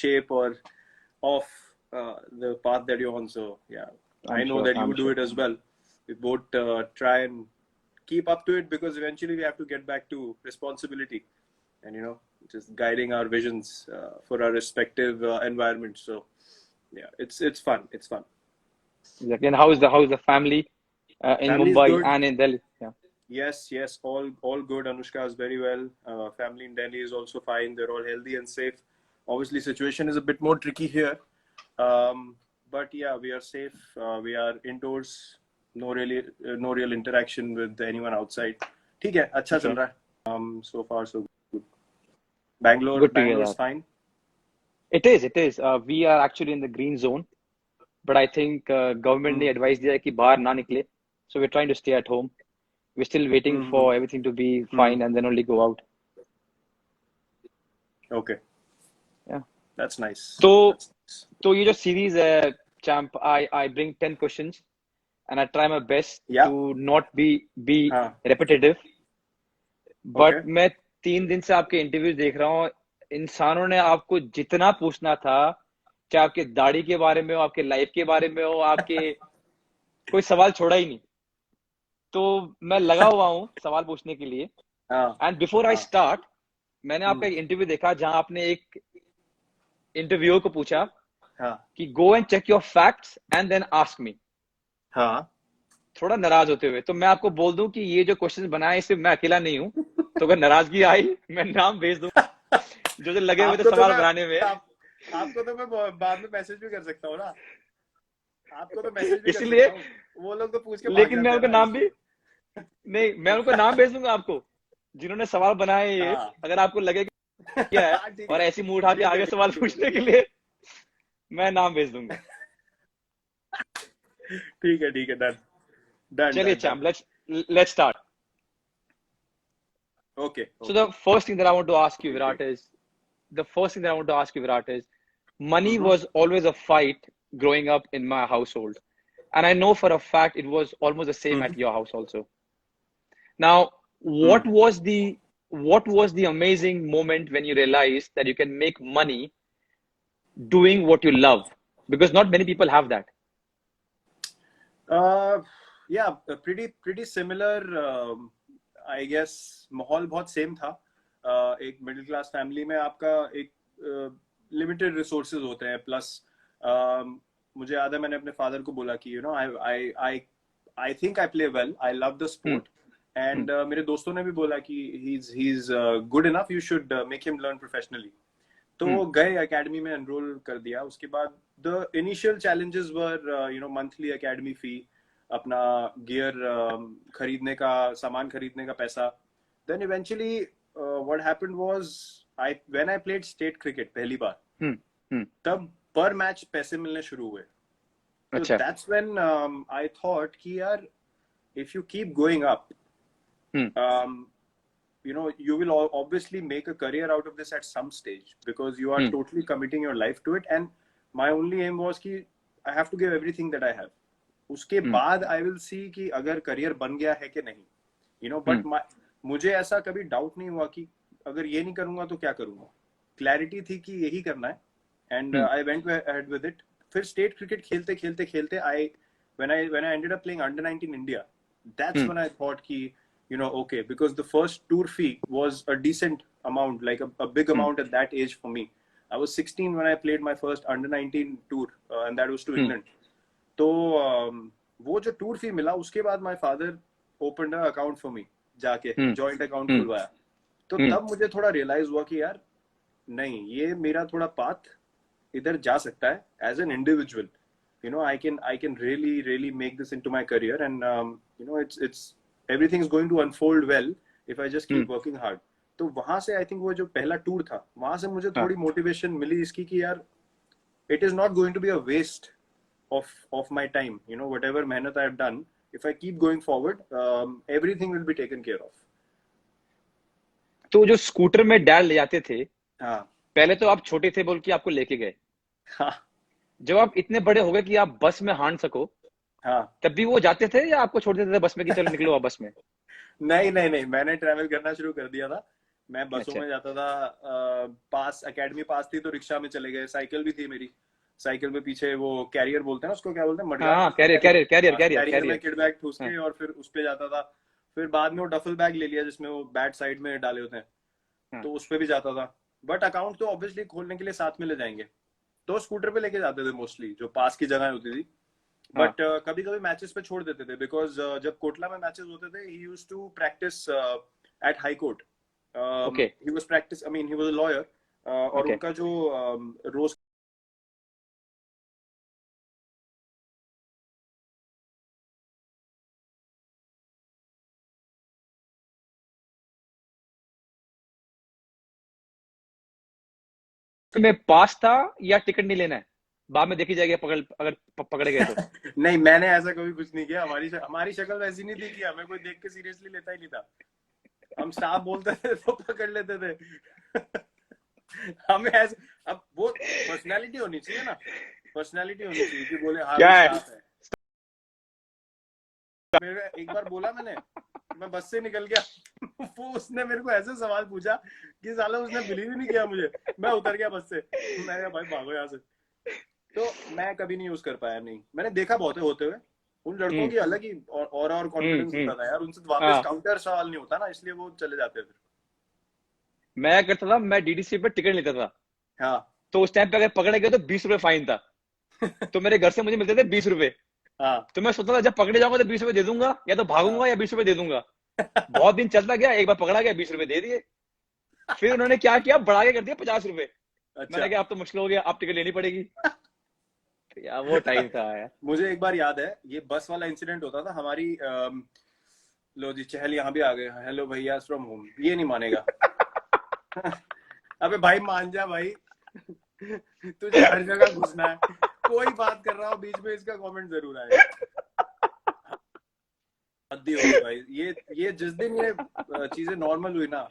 shape or off the path that you're on. So yeah, I know that you do it as well. We both try and keep up to it, because eventually we have to get back to responsibility and just guiding our visions for our respective environments. So yeah, it's fun. It's fun. Exactly. And how's the family in Family's Mumbai good. and in Delhi? Yeah. Yes, all good. Anushka is very well. Family in Delhi is also fine. They're all healthy and safe. Obviously, situation is a bit more tricky here, but yeah, we are safe. We are indoors. No real interaction with anyone outside. ठीक है, अच्छा चल रहा है. So far so good. Bangalore's fine. It is. We are actually in the green zone, but I think government ने advice दिया है कि बाहर ना निकले. So we're trying to stay at home. We're still waiting for everything to be fine and then only go out. Okay. Yeah. That's nice. So ये जो series है, champ, I bring 10 questions and I try my best to not be repetitive. But मैं 3 दिन से आपके interviews देख रहा हूँ. इंसानों ने आपको जितना पूछना था, चाहे आपके दाढ़ी के बारे में हो, आपके लाइफ के बारे में हो, आपके कोई सवाल छोड़ा ही नहीं. तो मैं लगा हुआ हूँ सवाल पूछने के लिए. एंड बिफोर आई स्टार्ट, मैंने आपका एक इंटरव्यू देखा जहां आपने एक इंटरव्यूअर को पूछा कि go and check your facts and then ask me. थोड़ा नाराज होते हुए. तो मैं आपको बोल दूं कि ये जो क्वेश्चन बनाए इसमें मैं अकेला नहीं हूं. तो अगर नाराजगी आई, मैं नाम भेज दूं जो लगे हुए थे सवाल बनाने में. आपको तो मैं बाद में मैसेज भी कर सकता हूँ ना. आपको तो मैसेज भी इसलिए वो लोग तो पूछ के, लेकिन मैं उनका नाम भी नहीं, मैं उनको नाम भेज दूंगा आपको जिन्होंने सवाल बनाए ये. अगर आपको लगे क्या है और ऐसी मुंह उठा के आगे सवाल पूछने के लिए, मैं नाम भेज दूंगा. ठीक है, डन. चलिए champ, let's start. Okay. So the first thing that I want to ask you, Virat, is money was always a fight growing up in my household, and I know for a fact it was almost the same at your house also. Now, what was the amazing moment when you realized that you can make money doing what you love? Because not many people have that. Yeah, pretty similar. I guess माहौल बहुत same था. एक middle class family में आपका एक limited resources होते हैं. Plus मुझे याद है मैंने अपने फादर को बोला कि I think I play well. I love the sport. And मेरे दोस्तों ने भी बोला कि he's good enough. You should make him learn professionally. तो वो गए एकेडमी में एनरोल कर दिया. उसके बाद the initial challenges were monthly academy fee, अपना गियर खरीदने का, सामान खरीदने का पैसा. Then eventually what happened was when I played state cricket पहली बार, तब पर मैच पैसे मिलने शुरू हुए. So that's when I thought कि यार, if you keep going up, you will obviously make a career out of this at some stage, because you are totally committing your life to it. And my only aim was कि I have to give everything that I have. उसके बाद I will see कि अगर career बन गया है कि नहीं, but मुझे ऐसा कभी डाउट नहीं हुआ कि अगर ये नहीं करूंगा तो क्या करूंगा. क्लैरिटी थी कि यही करना है. And I went ahead with it. फिर स्टेट क्रिकेट खेलते when I ended up playing under 19 India, that's when I thought कि okay, because the first tour fee was a decent amount, like a big amount at that age for me. I was 16 when I played my first under 19 tour, and that was to England. तो वो जो tour फी मिला, उसके बाद my father opened a account for me, जाके joint account खुलवाया. तो तब मुझे थोड़ा रियलाइज हुआ कि यार नहीं, ये मेरा थोड़ा पाथ इधर जा सकता है as an individual. I can really make this into my career, and it's everything is going to unfold well if I just keep working hard. तो वहां से आई थिंक वो जो पहला टूर था, वहां से मुझे थोड़ी मोटिवेशन मिली इसकी कि यार, it is not going to be a waste of my time. Whatever mehnat I have done, if I keep going forward, everything will be taken care of. तो जो स्कूटर में डैड ले जाते थे, पहले तो आप छोटे थे बोल के आपको लेके गए. जब आप इतने बड़े हो गए कि आप बस में हांड सको, तब भी वो जाते थे या आपको छोड़ देते थे बस में कि चलो निकलो आप बस में? नहीं, मैंने ट्रैवल करना शुरू कर दिया था. मैं बसों में जाता था, पास एकेडमी पास थी तो रिक्शा में चले गए, साइकिल भी थी मेरी, साइकिल में पीछे वो कैरियर बोलते हैं ना उसको, क्या बोलते हैं, मडगार्ड, हाँ carrier carrier carrier carrier carrier में कैरियर। किड बैग ठूस हाँ के और फिर उस पे जाता था। फिर बाद में वो डफल बैग ले लिया जिसमें वो बैट साइड में डाले होते हैं, हाँ तो उस पे भी जाता था। बट अकाउंट तो ऑब्वियसली खोलने के लिए साथ में ले जाएंगे, तो स्कूटर पे लेके जाते थे मोस्टली, जो पास की जगह होती थी। हाँ बट कभी कभी मैचेस पे छोड़ देते थे, बिकॉज जब कोटला में मैचेस होते थे he used to practice at high court, okay he was practice, I mean he was a lawyer, और ओके। उनका जो रोज तो मैं पास था या टिकट नहीं लेना है, बाद में देखी जाएगी पकड़, अगर पकड़े गए तो। नहीं, मैंने ऐसा कभी कुछ नहीं किया, हमारी शक्ल वैसी नहीं थी कि हमें कोई देख के सीरियसली लेता ही नहीं था। हम स्टाफ बोलते थे तो पकड़ लेते थे। हमें ऐसे, अब वो पर्सनालिटी होनी चाहिए ना, पर्सनालिटी होनी चाहिए कि बोले हाँ क्या भी है? स्टाफ है। मेरे एक बार बोला मैंने, मैं बस से निकल गया। वो उसने मेरे को ऐसे सवाल पूछा कि साला उसने बिलीव ही नहीं किया मुझे। मैं उतर गया बस से, मैं कहा भाई भागो यहाँ से। तो मैं कभी नहीं यूज कर पाया, नहीं, मैंने देखा बहुत है होते हुए। उन लड़कों हम्म की अलग ही और कॉन्फिडेंस हम्म। होता था यार, उनसे वापस हाँ काउंटर सवाल नहीं होता ना, इसलिए वो चले जाते फिर। मैं करता था, मैं डीडीसी पे टिकट लेता था, हाँ। तो उस टाइम पे अगर पकड़े गए तो 20 रुपए फाइन था। तो मेरे घर से मुझे मिलते थे 20 रुपए। हाँ। तो मैं सोचता था जब पकड़े जाऊंगा तो 20 रुपए दे दूंगा, या तो भागूंगा हाँ। या 20 रुपए दे दूंगा। बहुत दिन चलता गया, एक बार पकड़ा गया, 20 रुपए दे दिए। फिर उन्होंने क्या किया, बढ़ा के कर दिया 50 रुपए। अच्छा। मैंने कहा अब तो मुश्किल हो गया, अब टिकट लेनी पड़ेगी। तो यार वो टाइम था यार। मुझे एक बार याद है, ये बस वाला इंसिडेंट होता था हमारी, लो जी चहल यहाँ भी आ गए, हेलो भैया फ्रॉम होम, ये नहीं मानेगा। अबे भाई मान जा भाई, तुझे हर जगह घुसना है, कोई बात कर रहा हो बीच में इसका कमेंट जरूर आएगा। हद्दी हो गई भाई, ये जिस दिन ये चीजें नॉर्मल हुई ना,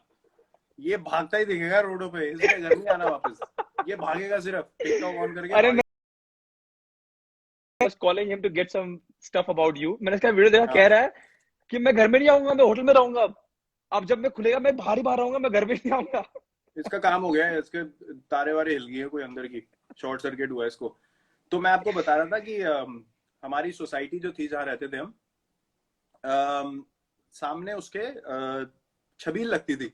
ये भागता ही दिखेगा रोडों पे, इसने घर नहीं आना वापस। ये भागेगा सिर्फ टिकटॉक ऑन करके अरे भागे। मैं was calling him to get some stuff about you, मैंने इसका वीडियो देखा, कह हाँ, रहा है कि मैं घर में नहीं आऊंगा, मैं होटल में रहूंगा। अब जब मैं खुलेगा मैं बाहर ही बाहर रहूंगा, मैं घर में नहीं आऊंगा। इसका काम हो गया है, इसके तारे वारे हिल गई है कोई अंदर की, शॉर्ट सर्किट हुआ है इसको। तो मैं आपको बता रहा था कि हमारी सोसाइटी जो थी जहाँ रहते थे हम, सामने उसके छबील लगती थी,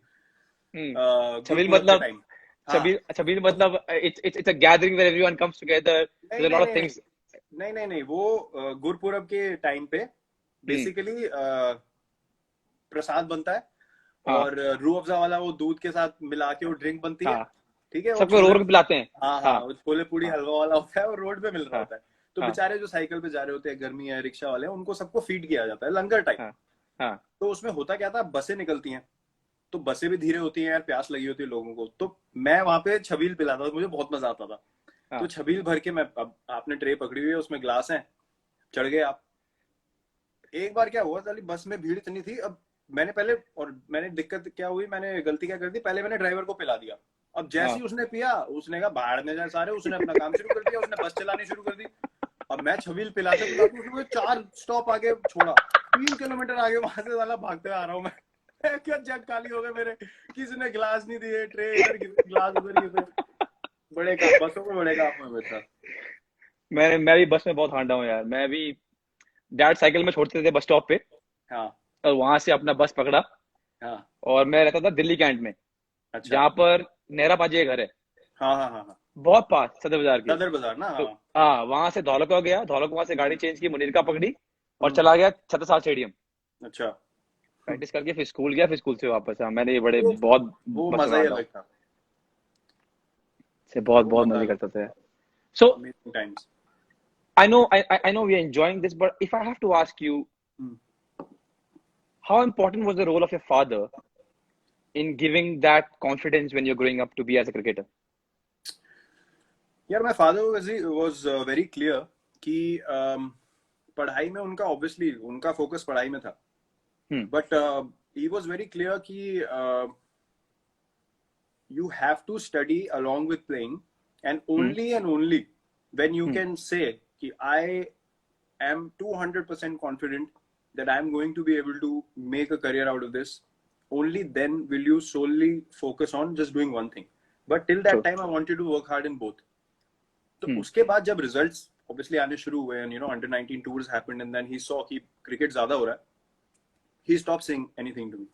छबील गुरपुरब के मतलब, टाइम। हाँ। छबील छबील मतलब it's a gathering where everyone comes together, नहीं there's a नहीं lot of नहीं नहीं things। नहीं नहीं नहीं, वो गुरपुरब के टाइम पे हम्म बेसिकली प्रसाद बनता है, हाँ और रूह अफ़ज़ा वाला वो दूध के साथ मिला के वो ड्रिंक बनती है। हाँ, ठीक है, वो सबको रो रो के पिलाते हैं। हाँ हाँ हाँ, वो छोले पूड़ी हाँ हलवा वाला होता है, और रोड पे मिल रहा हाँ होता है। तो हाँ बेचारे जो साइकिल पे जा रहे होते हैं, गर्मी है, रिक्शा वाले हैं, उनको सबको फीड किया जाता है लंगर टाइप। हाँ हाँ तो उसमें होता क्या था, बसें निकलती हैं, तो बसें भी धीरे होती हैं यार, प्यास लगी होती है लोगों को, तो मैं वहां पे छबील पिलाता था, मुझे बहुत मजा आता था। तो हाँ छबील भर के मैं, अब आपने ट्रे पकड़ी हुई है, उसमें ग्लास है, चढ़ गए आप। एक बार क्या हुआ, साली बस में भीड़ इतनी थी, अब मैंने पहले, और मैंने दिक्कत क्या हुई, मैंने गलती क्या कर दी, पहले मैंने ड्राइवर को पिला दिया। अब जैसे ही हाँ उसने पिया, उसने कहा बाहर में जाए सारे, उसने अपना काम शुरू कर दिया, उसने बस चलानी शुरू कर दी। अब मैं छबील पिलाते पिलाते उसने मुझे 4 स्टॉप आगे छोड़ा, 3 किलोमीटर आगे, वहां से साला भागते आ रहा हूँ मैं। क्या जग खाली हो गए मेरे, किसी ने गिलास नहीं दिए, ट्रे इधर गिलास उधर गिरे। बड़े काम, बसों में बड़े काम हुए मेरे साथ। मैं भी बस में बहुत हांडा हूँ यार। मैं भी डैड साइकिल में छोड़ते थे बस स्टॉप पे, हाँ और वहां से अपना बस पकड़ा। हाँ। और मैं रहता था दिल्ली कैंट में, अच्छा। जहाँ पर नेहरा पाजी का घर है, हाँ हाँ हाँ हाँ। बहुत पास सदर बाजार के। सदर बाजार ना, तो हाँ। हाँ, वहां से धौलका गया, धौलका वहां से गाड़ी चेंज की, मुनीरका पकड़ी और हम्म। चला गया छत्रसाल स्टेडियम। अच्छा। प्रैक्टिस करके फिर स्कूल गया, फिर स्कूल से वापस। हाँ मैंने ये बड़े वो बहुत वो बस में मजा ही हांडा हूँ, अलग था। से बहुत वो बहुत मजा मजे अलग करता था। था। So amazing times. I know we are enjoying this, but if I have to ask you, how important was the role of your father in giving that confidence when you're growing up to be as a cricketer? यार my father was very clear कि पढ़ाई में उनका, obviously उनका focus पढ़ाई में था, Hmm. But he was very clear कि you have to study along with playing, and Hmm. only when you Hmm. can say कि I am 200% confident that I am going to be able to make a career out of this, only then will you solely focus on just doing one thing. But till that time I wanted to work hard in both. तो उसके बाद जब results obviously आने शुरू हुए and under 19 tours happened and then he saw कि cricket ज़्यादा हो रहा है, he stopped saying anything to me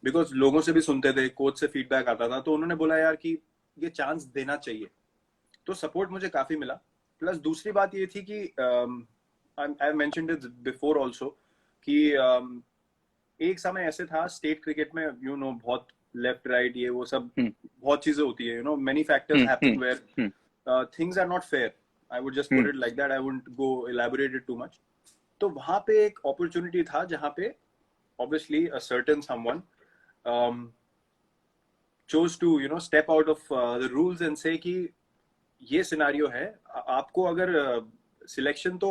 because लोगों से भी सुनते थे, कोच से feedback आता था, तो उन्होंने बोला यार कि ये chance देना चाहिए. तो support मुझे काफी मिला. प्लस दूसरी बात ये थी कि I mentioned it before also कि एक समय ऐसे था स्टेट क्रिकेट में बहुत लेफ्ट राइट ये वो सब बहुत चीजें होती है, many factors happen where things are not fair. I would just put it like that. I wouldn't go elaborate it too much. तो वहां पे एक opportunity था जहां पे obviously a certain someone chose to step out of the rules and say कि ये scenario है, आपको अगर सिलेक्शन तो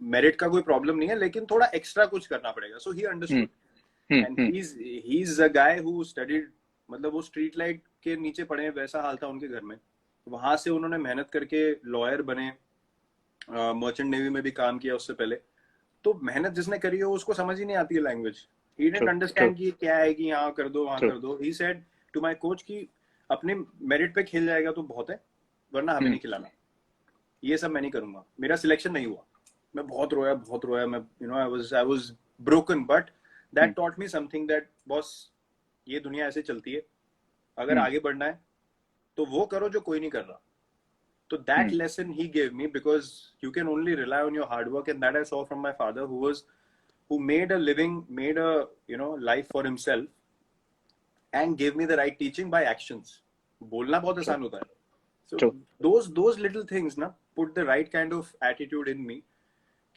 मेरिट का कोई प्रॉब्लम नहीं है लेकिन थोड़ा एक्स्ट्रा कुछ करना पड़ेगा. So he understood and he is a guy who studied, मतलब वो स्ट्रीट लाइट के नीचे पढ़े, वैसा हाल था उनके घर में. वहां से उन्होंने मेहनत करके लॉयर बने, मर्चेंट नेवी में भी काम किया उससे पहले. तो मेहनत जिसने करी हो उसको समझ ही नहीं आती है लैंग्वेज. ही डिडंट अंडरस्टैंड कि क्या है कि यहाँ कर दो वहां कर दो. He said to my coach कि अपने मेरिट पे खेल जाएगा तो बहुत है, वरना हमें नहीं खिलाना. ये सब मैं नहीं करूंगा. मेरा सिलेक्शन नहीं हुआ, मैं बहुत रोया. मैं I was broken, but that taught me something that boss ये दुनिया ऐसे चलती है, अगर आगे बढ़ना है तो वो करो जो कोई नहीं कर रहा. तो that lesson he gave me because you can only rely on your hard work and that I saw from my father who made a living, made a life for himself and gave me the right teaching by actions. बोलना बहुत आसान होता है. So those little things ना put the right kind of attitude in me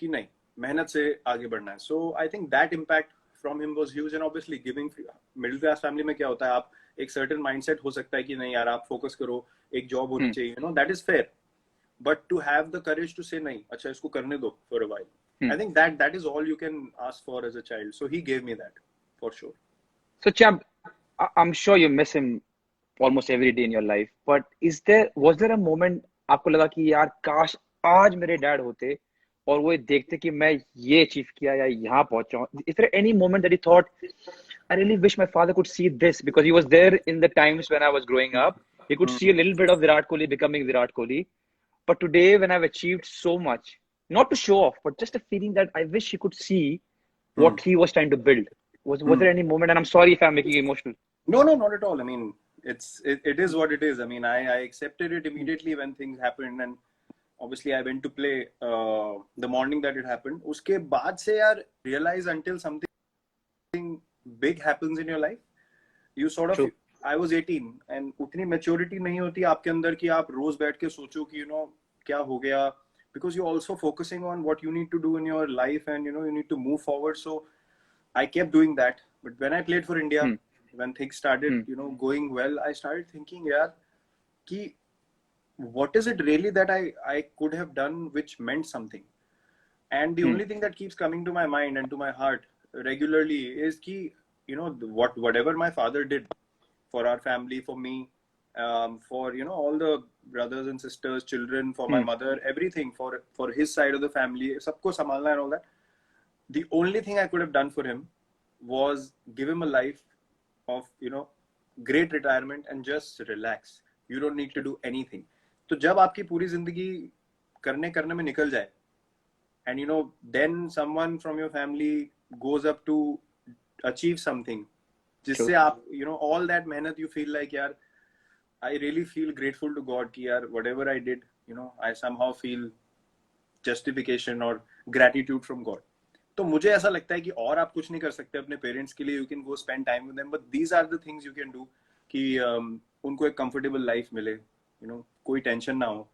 कि नहीं, मेहनत से आगे बढ़ना है. So I think that impact from him was huge. And obviously giving middle class family में क्या होता है, आप एक certain mindset हो सकता है कि नहीं यार आप focus करो, एक job होनी चाहिए, that is fair. But to have the courage to say नहीं, अच्छा इसको करने दो for a while. I think that is all you can ask for as a child. So he gave me that for sure. So Champ, I'm sure you miss him almost every day in your life, but was there a moment आपको लगा कि यार काश आज मेरे dad होते और वो देखते कि मैं ये अचीव किया या यहाँ पहुंचा हूँ? Is there any moment that you thought, I really wish my father could see this, because he was there in the times when I was growing up. He could see a little bit of Virat Kohli becoming Virat Kohli. But today when I've achieved so much, not to show off, but just a feeling that I wish he could see what he was trying to build. Was there any moment, and I'm sorry if I'm making you emotional? No, not at all. I mean, it is what it is. I mean, I accepted it immediately when things happened, and obviously I went to play the morning that it happened. Uske baad se yaar, realize until something big happens in your life, you sort of, I was 18 and उतनी maturity नहीं होती आपके अंदर कि आप रोज बैठ के सोचो कि क्या हो गया, because you're also focusing on what you need to do in your life and you need to move forward. So I kept doing that. But when I played for India, when things started going well, I started thinking yaar ki what is it really that I could have done which meant something. And the only thing that keeps coming to my mind and to my heart regularly is ki whatever my father did for our family, for me, for all the brothers and sisters, children, for my mother, everything, for his side of the family, sabko sambhalna and all that. The only thing I could have done for him was give him a life of great retirement and just relax. You don't need to do anything. तो जब आपकी पूरी जिंदगी करने में निकल जाए, and then someone from your family goes up to achieve something, जिससे आप all that मेहनत, you feel like यार I really feel grateful to God कि यार whatever I did, I somehow feel justification or gratitude from God. तो मुझे ऐसा लगता है कि और आप कुछ नहीं कर सकते अपने पेरेंट्स के लिए. You can go spend time with them, but these are the things you can do कि उनको एक comfortable life मिले, कोई टेंशन ना हो.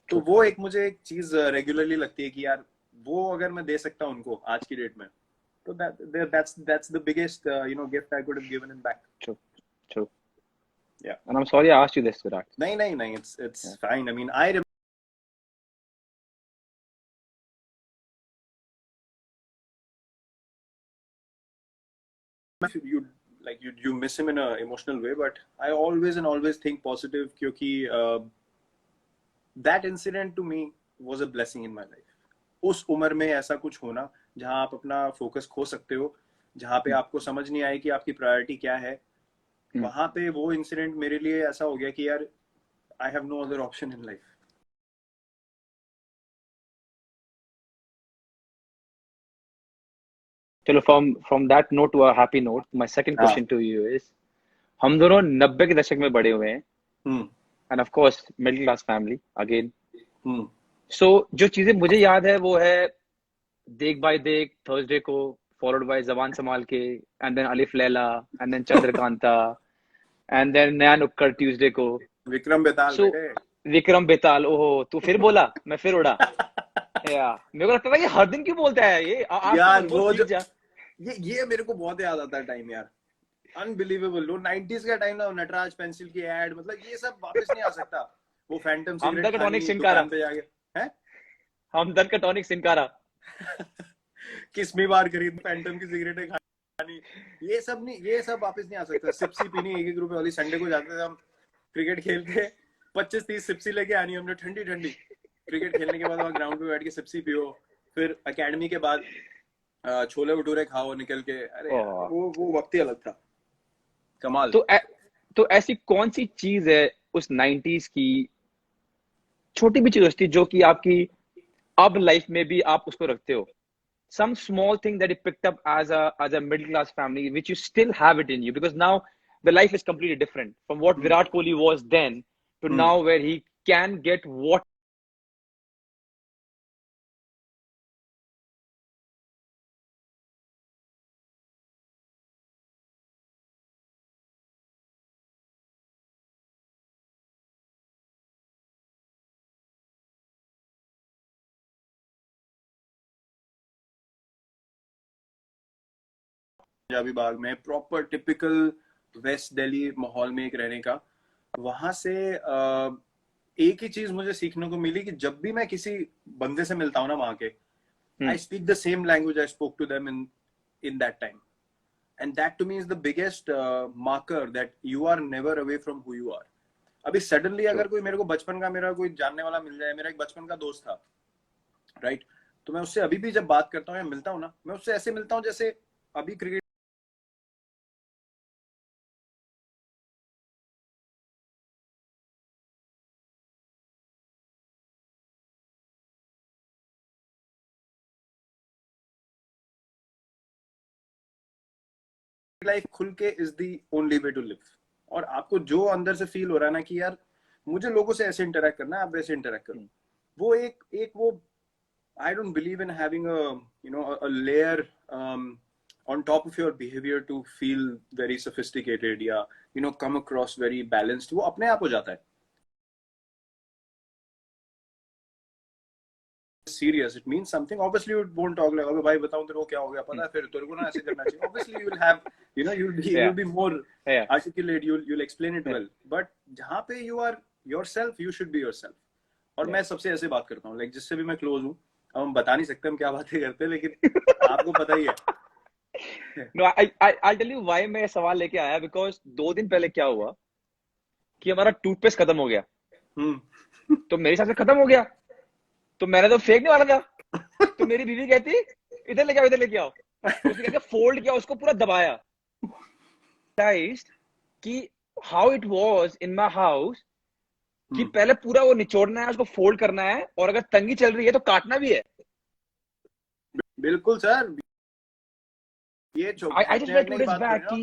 तो वो एक मुझे एक चीज रेगुलरली लगती है कि यार वो अगर मैं दे सकता हूँ उनको आज की डेट में, तो that's the biggest gift I could have given him back. True. Yeah. And I'm sorry I asked you this, Virat. No, it's fine. I mean, I remember you miss him in an emotional way, but I always think positive क्योंकि that incident to me was a blessing in my life. उस उम्र में ऐसा कुछ होना जहां आप अपना फोकस खो सकते हो, जहाँ पे आपको समझ नहीं आए कि आपकी प्रायोरिटी क्या है, वहां पे वो इंसिडेंट मेरे लिए ऐसा हो गया कि यार I have no other option in life. चलो from that note to a happy note, my second question to you is, हम दोनों 90 के दशक में बड़े हुए हैं, and of course middle class family again. So जो चीजें मुझे याद है वो है देख बाय देख, थर्सडे को, फॉलोड बाय जबान संभाल के, and then Alif Laila, and then Chandrakanta, and then Naya Nukkad Tuesday को. विक्रम बेताल. विक्रम बेताल, ओहो तू फिर बोला, मैं फिर उड़ा. या मेरे को लगता था कि हर दिन क्यों बोलता है ये यार. वो जो ये मेरे को बहुत याद आता है टाइम यार. अनबिलीवेबल. वो 90s का टाइम ना, नटराज पेंसिल की एड, मतलब ये सब वापस नहीं आ सकता. वो फैंटम सिगरेट हमदर्द का टॉनिक सिनकारा पे जाके हैं, हमदर्द का टॉनिक सिनकारा किस्मी बार खरीद फैंटम की सिगरेटें खानी, ये सब नहीं, ये सब वापस नहीं आ सकता. सिप्सी पीनी 1-1 रुपए वाली. संडे को जाते थे हम क्रिकेट खेलते, 25-30 सिप्सी लेके आनी हमने ठंडी ठंडी. क्रिकेट खेलने के बाद वहाँ ग्राउंड पे बैठ के सिप्सी पियो, फिर एकेडमी के बाद छोले भटूरे खाओ निकल के. अरे वो वक्त ही अलग था. कमाल. तो ऐसी कौन सी चीज है उस 90s की, छोटी भी चीज थी जो कि आपकी अब लाइफ में भी आप उसको रखते हो? Some small thing that you picked up as a middle class family, which you still have it in you, because now the life is completely different from what Virat Kohli was then to now, where he can get what Punjabi बाग में, proper typical waste Delhi माहौल में एक रहने का. वहां से एक ही चीज मुझे सीखने को मिली कि जब भी मैं किसी बंदे से मिलता हूँ ना वहां के, I speak the same language I spoke to them in that time. And that to me is the biggest marker that you are never away from who you are. अभी सडनली अगर कोई मेरे को बचपन का मेरा कोई जानने वाला मिल जाए, मेरा एक बचपन का दोस्त था, राइट, तो मैं उससे अभी भी जब बात करता हूँ या मिलता हूँ ना, मैं उससे ऐसे मिलता हूँ जैसे अभी क्रिकेट लाइफ खुल के is the only way to live. और आपको जो अंदर से फील हो रहा है ना कि यार मुझे लोगों से ऐसे इंटरेक्ट करना है, आप वैसे इंटरेक्ट करो, वो एक वो I don't believe in having a layer on top of your behavior to feel very sophisticated या come across very balanced. वो अपने आप हो जाता है. Serious, it means something. Obviously you won't talk like, भाई बताऊं तेरे को क्या हो गया, पता है फिर तेरे को ना ऐसे करना चाहिए. Obviously you will have, you'll be more articulate, you'll explain it well. But जहाँ पे you are yourself, you should be yourself. और मैं सबसे ऐसे बात करता हूँ, like जिससे भी मैं क्लोज हूँ. अब हम बता नहीं सकते हम क्या बातें करते हैं, लेकिन आपको पता ही है. No, I'll tell you why मैं सवाल लेके आया, because 2 दिन पहले क्या हुआ कि हमारा टूथपेस्ट खत्म हो गया. तो मेरे हिसाब से खत्म हो गया, तो मैंने तो फेंकने वाला था. तो मेरी बीवी कहती इधर लेके आओ, इधर लेके आओ. उसने कहकर फोल्ड किया, उसको पूरा दबाया. कि how it was in my house, कि पहले पूरा वो निचोड़ना है, उसको फोल्ड करना है, और अगर तंगी चल रही है तो काटना भी है. बिल्कुल सर. ये I just read 2 days back कि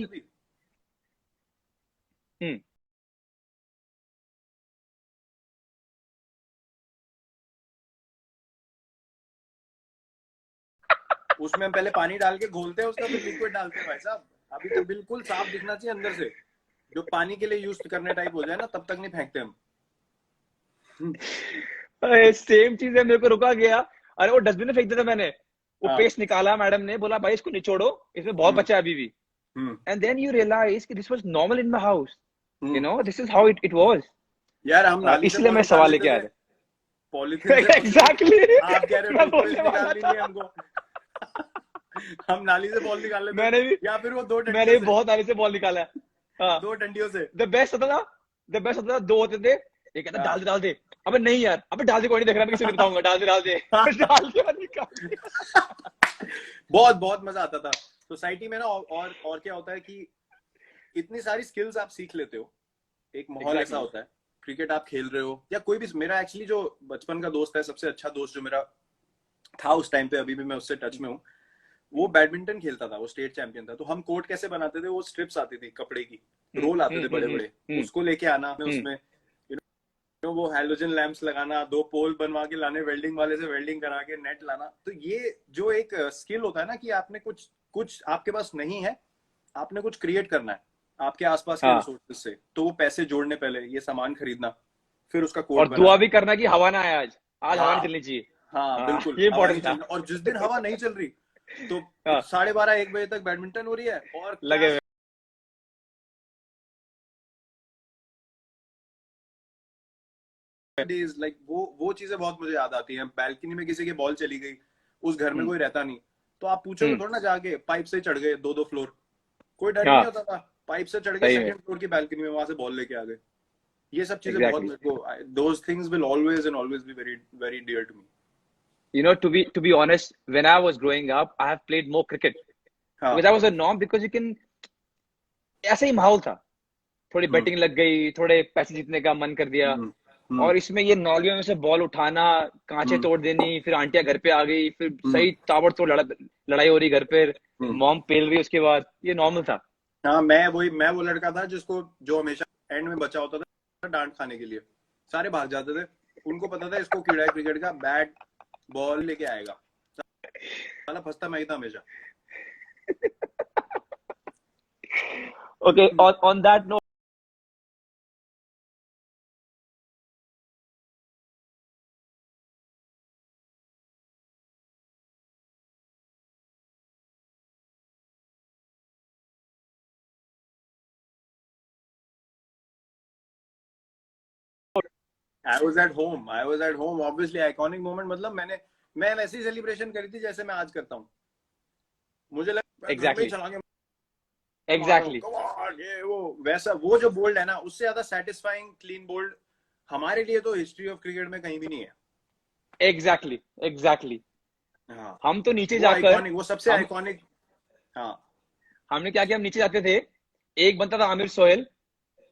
उसमें हम पहले पानी डाल के घोलते हैं उसका, फिर लिक्विड डालते हैं. भाई साहब अभी तो बिल्कुल साफ दिखना चाहिए अंदर से. जो पानी के लिए यूज करने टाइप हो जाए ना, तब तक नहीं फेंकते हम. सेम चीज है, मेरे को रुका गया. अरे वो डस्टबिन में फेंक दिया था मैंने. वो पेस्ट निकाला, मैडम ने बोला भाई इसको निचोड़ो, इसमें बहुत बचा है अभी भी. एंड देन यू रियलाइज कि this was normal in my house, this is how it was. यार हम इसलिए मैं सवाल लेके आया. Polythene exactly. आप कह रहे हो निकाल लीजिए हमको. हम नाली से बॉल निकाल लेते. मैंने भी, या फिर वो 2 डंडियों मैंने भी बहुत नाली से बॉल निकाला है. 2 डंडियों से. द बेस्ट होता था 2 होते थे. एक कहता डाल दे. अबे नहीं यार, अबे डाल दे, कोई नहीं देख रहा, मैं किसी को बताऊंगा. डाल दे. बहुत बहुत मजा आता था. सोसाइटी में ना और क्या होता है कि इतनी सारी स्किल्स आप सीख लेते हो, एक माहौल ऐसा होता है, क्रिकेट आप खेल रहे हो या कोई भी, मेरा एक्चुअली जो बचपन का दोस्त है, सबसे अच्छा दोस्त जो मेरा था उस टाइम पे, अभी भी मैं उससे टच में हूँ, वो बैडमिंटन खेलता था, वो स्टेट चैंपियन था। तो हम कोर्ट कैसे बनाते थे, वो स्ट्रिप्स आती थी कपड़े की, रोल आते थे बड़े बड़े, उसको लेके आना उसमें वो हैलोजन लैंप्स लगाना, 2 पोल बनवा के लाने, वेल्डिंग वाले से वेल्डिंग करा के नेट लाना। तो ये जो एक स्किल होता है ना कि आपने कुछ आपके पास नहीं है, आपने कुछ क्रिएट करना है आपके आसपास के रिसोर्सेज से, तो वो पैसे जोड़ने, पहले ये सामान खरीदना, फिर उसका कोड और बनाना, दुआ भी करना कि हवा ना आए, आज हवा नहीं चलनी चाहिए। हाँ बिल्कुल, ये हवा नहीं इम्पोर्टेंट चल था। रही, और जिस दिन हवा नहीं चल रही तो 12:30-1 बजे तक बैडमिंटन हो रही है और लगे हुए डेज लाइक वो चीजें बहुत मुझे याद आती हैं। बैल्कनी में किसी की बॉल चली गई, उस घर में कोई रहता नहीं, तो आप पूछोगे थोड़ा ना जाके, पाइप से चढ़ गए 2-2 फ्लोर, कोई डर ही नहीं होता था, पाइप से चढ़ गए सेकंड फ्लोर की बैल्कनी में, वहां से बॉल लेके आ गए। ये सब चीजें बहुत मेरे को, those things will always and always be very very dear to me. You know, to be honest, when I was growing up, I have played more cricket because I was a norm, because you can, ऐसा ही माहौल था, थोड़ी batting लग गई, थोड़े पैसे जीतने का मन कर दिया, और इसमें ये नौलियों में से बॉल उठाना, कांचे तोड़ देनी, फिर आंटियां घर पे आ गई, फिर सही ताबड़तोड़ लड़ाई हो रही घर पे, मॉम पेल रही, उसके बाद ये नॉर्मल था। हाँ, मैं वो लड़का था जिसको, जो हमेशा एंड में बचा होता था डांट खाने के लिए। सारे भाग जाते थे, उनको पता था इसको कीड़ा है क्रिकेट का, बैट बॉल लेके आएगा, साला फंसता मैं ही था हमेशा। Okay, on that note, I was at home. Obviously iconic moment, मतलब मैं वैसी सेलिब्रेशन करी थी जैसे मैं आज करता हूँ। मुझे लगा घर में ही चला के एग्जैक्टली ये वो वैसा, वो जो बोल्ड है ना, उससे ज्यादा सेटिस्फाइंग क्लीन बोल्ड हमारे लिए तो हिस्ट्री ऑफ क्रिकेट में कहीं भी नहीं है। एग्जैक्टली हाँ, हम तो नीचे वो जाकर, आइकॉनिक, वो सबसे आइकॉनिक। हाँ, हमने क्या किया, हम नीचे जाते थे, एक बनता था आमिर सोहेल,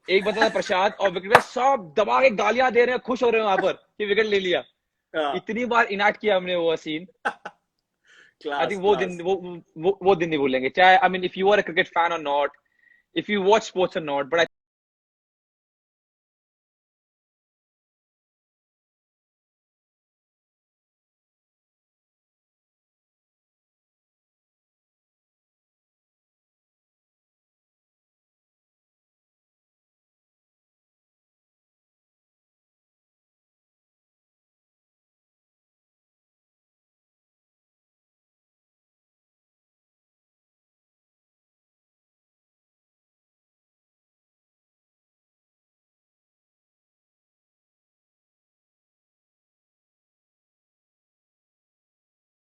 एक बनता था प्रसाद, और विकेट में सब दबा के गालियां दे रहे हैं, खुश हो रहे हैं वहां पर कि विकेट ले लिया। इतनी बार इनैक्ट किया हमने वो सीन। आई थिंक वो दिन, वो दिन नहीं भूलेंगे, चाहे, I mean, if you are a cricket fan और not, if you watch sports और नॉट, बट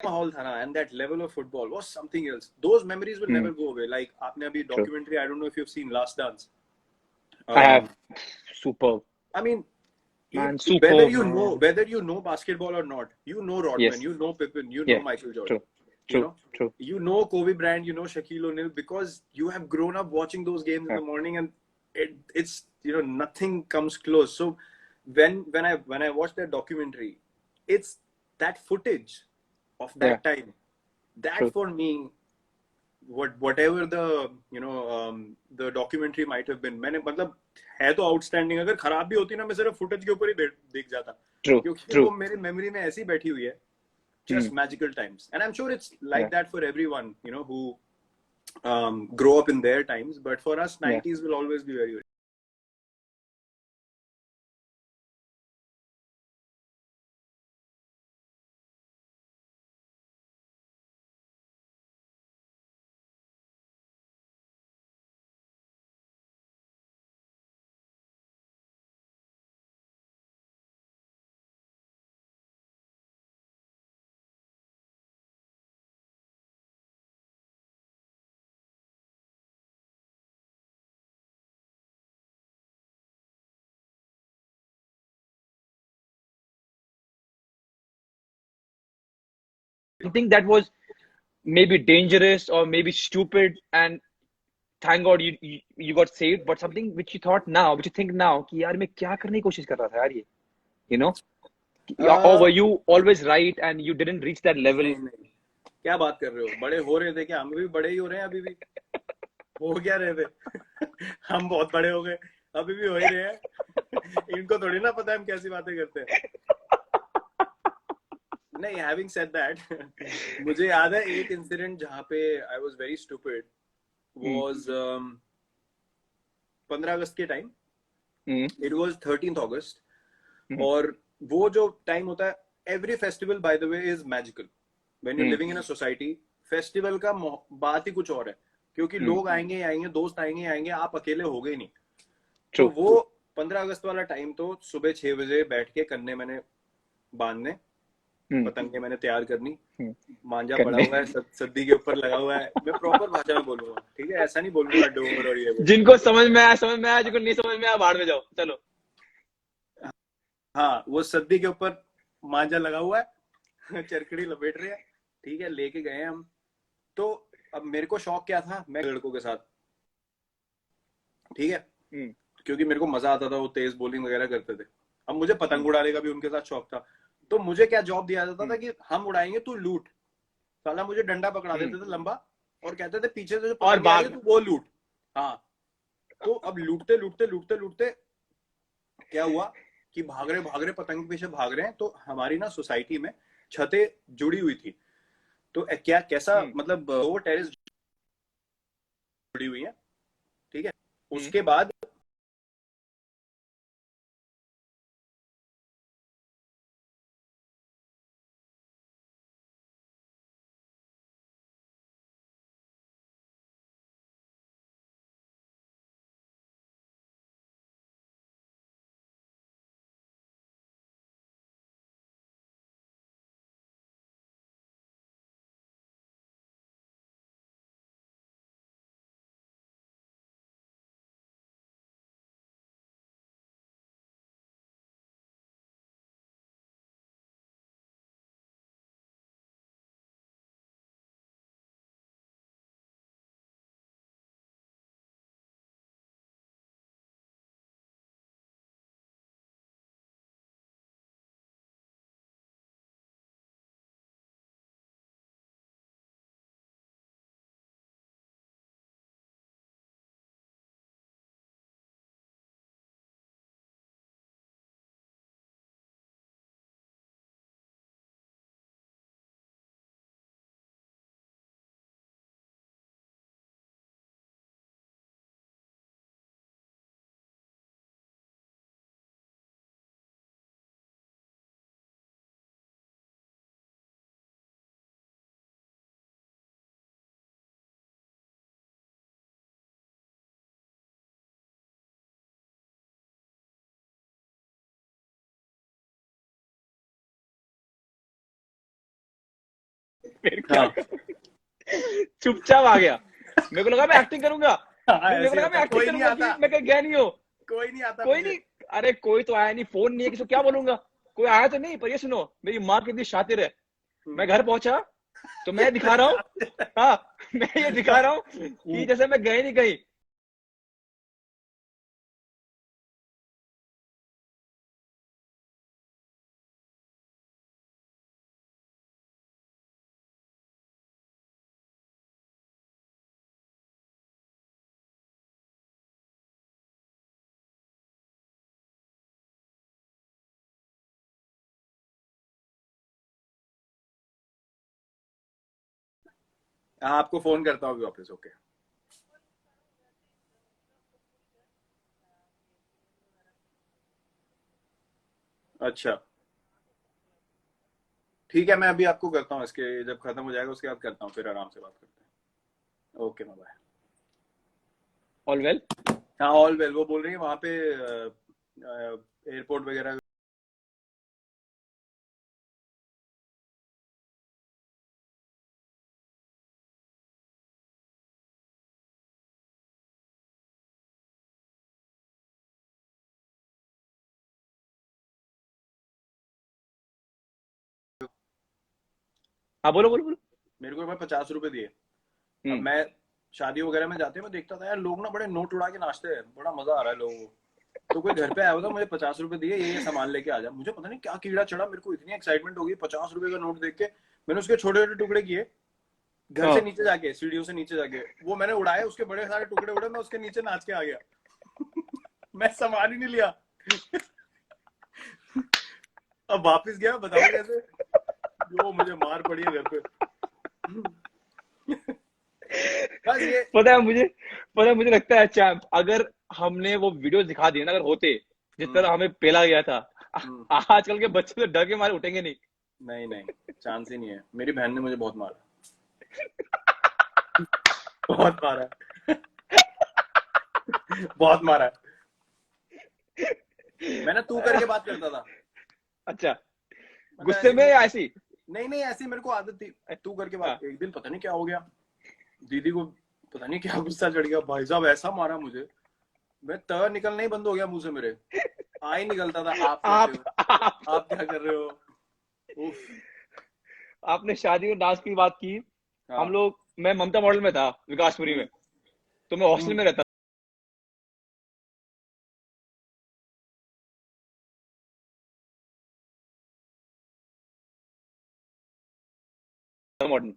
माहौल था ना, and that level of football was something else. Those memories will never go away. Like आपने अभी documentary, I don't know if you have seen Last Dance. I have, superb. I mean, Man, whether superb, whether you know basketball or not, you know Rodman, yes, you know Pippen, you know yeah, Michael Jordan, true, true. you know Kobe Bryant, you know Shaquille O'Neal, because you have grown up watching those games in the morning, and it's, you know, nothing comes close. So when I watched that documentary, it's that footage of that time, that for me, whatever the, you know, the documentary might have been, मैंने मतलब है तो outstanding, अगर खराब भी होती ना, मैं सिर्फ फुटेज के ऊपर ही देख जाता, क्योंकि वो मेरी मेमोरी में ऐसी बैठी हुई है। Just magical times, and I'm sure it's like that for everyone, you know, who grow up in their times, but for us 90s will always be very, very I think that was maybe dangerous or maybe stupid, and thank God you got saved, but something which you thought now, which you think now कि यार मैं क्या करने की कोशिश कर रहा था यार ये, you know, or were you always right and you didn't reach that level? नहीं, क्या बात कर रहे हो, बड़े हो रहे थे क्या? हम भी बड़े ही हो रहे हैं अभी भी। हो क्या रहे थे? हम बहुत बड़े हो गए, अभी भी हो ही रहे हैं। इनको थोड़ी ना पता है हम कैसी बातें करते हैं। नहीं, हैविंग सेड दैट, मुझे याद है एक इंसिडेंट जहाँ पे I was very stupid, was 15 अगस्त के टाइम। इट वाज 13th अगस्त, और वो जो टाइम होता है, every festival by the way is magical when you living in a society. Festival का बात ही कुछ और है, क्योंकि लोग आएंगे आएंगे, दोस्त आएंगे आएंगे, आप अकेले हो गए नहीं। तो वो 15 अगस्त वाला टाइम तो सुबह 6 बजे बैठ के कन्ने मैंने बांधने, पतंगे मैंने तैयार करनी, मांझा पड़ा हुआ है सद्दी के ऊपर लगा हुआ है। मैं प्रॉपर भाषा में बोलूंगा, ठीक है, ऐसा नहीं बोलूंगा डोर और ये। जिनको समझ में आया समझ में आया, जिनको नहीं समझ में आया बाहर में जाओ, चलो। हाँ, वो सद्दी के ऊपर मांझा लगा हुआ है, चरकड़ी लपेट रहे हैं, ठीक है, लेके गए हम। तो अब मेरे को शौक क्या था, मैं लड़कों के साथ, ठीक है, क्योंकि मेरे को मजा आता था, वो तेज बॉलिंग वगैरह करते थे। अब मुझे पतंग उड़ाने का भी उनके साथ शौक था। तो मुझे क्या जॉब दिया जाता था कि हम उड़ाएंगे, तू लूट। साला मुझे डंडा पकड़ा देते थे लंबा, और कहते थे पीछे से जो पतंग आ रही है तू वो लूट। हाँ, तो अब लूटते लूटते लूटते लूटते क्या हुआ कि भाग रहे पतंग के पीछे भाग रहे हैं। तो हमारी ना सोसाइटी में छतें जुड़ी हुई थी। तो क्या कैसा मतलब, वो टेरेस जुड़ी हुई है, ठीक है। उसके बाद चुपचाप आ गया। मेरे को लगा मैं एक्टिंग करूंगा, मेरे को लगा मैं एक्टिंग कोई नहीं करूंगा आता, कि मैं कहीं गया नहीं हूँ। कोई नहीं आता, कोई नहीं, अरे कोई तो आया नहीं, फोन नहीं है, किसी को क्या बोलूंगा, कोई आया तो नहीं। पर ये सुनो, मेरी माँ कितनी शातिर है। मैं घर पहुंचा तो मैं दिखा रहा हूँ, हाँ, मैं ये दिखा रहा हूँ कि जैसे मैं गए नहीं कहीं। हाँ, आपको फोन करता हूँ अभी वापस, ओके। अच्छा, ठीक है, मैं अभी आपको करता हूँ, इसके जब खत्म हो जाएगा उसके बाद करता हूँ, फिर आराम से बात करते हैं। Okay, bye. All well. हाँ, ऑल वेल। वो बोल रही है वहां पे एयरपोर्ट वगैरह। हाँ बोलो बोलो बोलो। मेरे को 50 रुपए दिए। अब मैं शादी वगैरह में जाते मैं देखता था यार लोग ना बड़े नोट उड़ा के नाचते हैं, बड़ा मजा आ रहा है लोगों को। तो कोई घर पे आया होता, मुझे 50 रुपए दिए, ये सामान लेके आ जा। मुझे पता नहीं क्या कीड़ा चढ़ा, मेरे को इतनी एक्साइटमेंट हो गई 50 रुपए का नोट देख के। मैंने उसके छोटे छोटे टुकड़े किए, घर से नीचे जाके, सीढ़ियों से नीचे जाके वो मैंने उड़ाए, उसके बड़े सारे टुकड़े उड़े, मैं उसके नीचे नाच के आ गया। मैं सामान ही नहीं लिया। अब वापस गया, बताओ कैसे, जो मुझे मार पड़ी है घर पे। बस ये पता है मुझे लगता है चैंप, अगर हमने वो वीडियो दिखा दिए ना, अगर होते जिस तरह हमें पेला गया था, आजकल के बच्चे तो डर के मारे उठेंगे नहीं। नहीं नहीं, चांस ही नहीं है। मेरी बहन ने मुझे बहुत मारा, बहुत मारा, बहुत मारा। मैं ना तू करके बात करता था। अच्छा, मतलब गुस्से में या ऐसी? नहीं नहीं, ऐसी मेरे को आदत थी, तू करके बात। एक दिन पता नहीं क्या हो गया, दीदी को पता नहीं क्या गुस्सा चढ़ गया, भाई साहब ऐसा मारा मुझे, मैं त निकलना ही बंद हो गया मुंह से, मेरे आ ही निकलता था आप कैसे हो, आप क्या कर रहे हो। उफ। आपने शादी और डांस की बात की। हाँ। हम लोग, मैं ममता मॉडल में था विकासपुरी में, तो मैं हॉस्टल में रहता था मॉडर्न।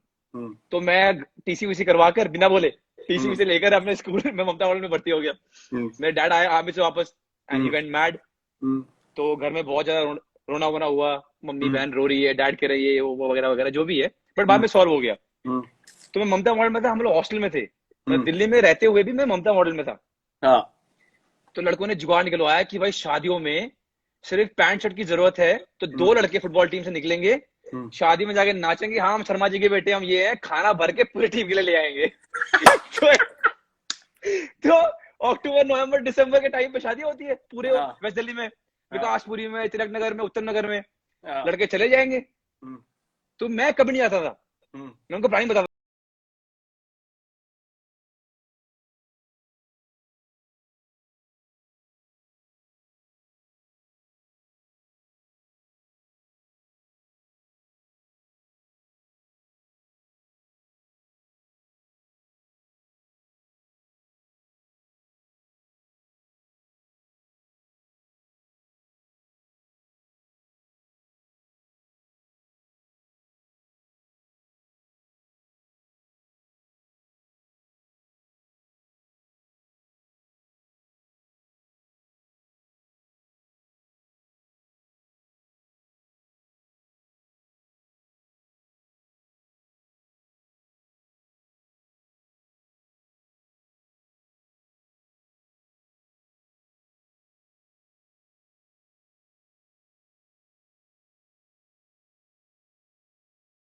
तो मैं टीसी वीसी करवा कर बिना बोले टीसी वीसी लेकर अपने स्कूल में ममता मॉडल में भर्ती हो गया। मेरे डैड आए आर्मी से वापस, एंड ही वेंट मैड। तो घर में बहुत ज्यादा रोना वोना हुआ, मम्मी बहन रो रही है, डैड कह रही है, वो वगैरह वगैरह जो भी है, बट बाद में सॉल्व हो गया। तो मैं ममता मॉडल में था, हम लोग हॉस्टल में थे, मतलब दिल्ली में रहते हुए भी मैं ममता मॉडल में था। हाँ। तो लड़कों ने जुगाड़ निकलवाया कि भाई शादियों में सिर्फ पैंट शर्ट की जरूरत है, तो 2 लड़के फुटबॉल टीम से निकलेंगे, शादी में जाके नाचेंगे, हाँ हम शर्मा जी के बेटे, हम ये है, खाना भर के पूरी टीम के लिए ले आएंगे। तो अक्टूबर नवंबर दिसंबर के टाइम पे शादी होती है पूरे वेस्ट दिल्ली में, विकासपुरी में, तिलक नगर में, उत्तर नगर में, लड़के चले जाएंगे। तो मैं कभी नहीं आता था, मैं उनको प्लानिंग बताता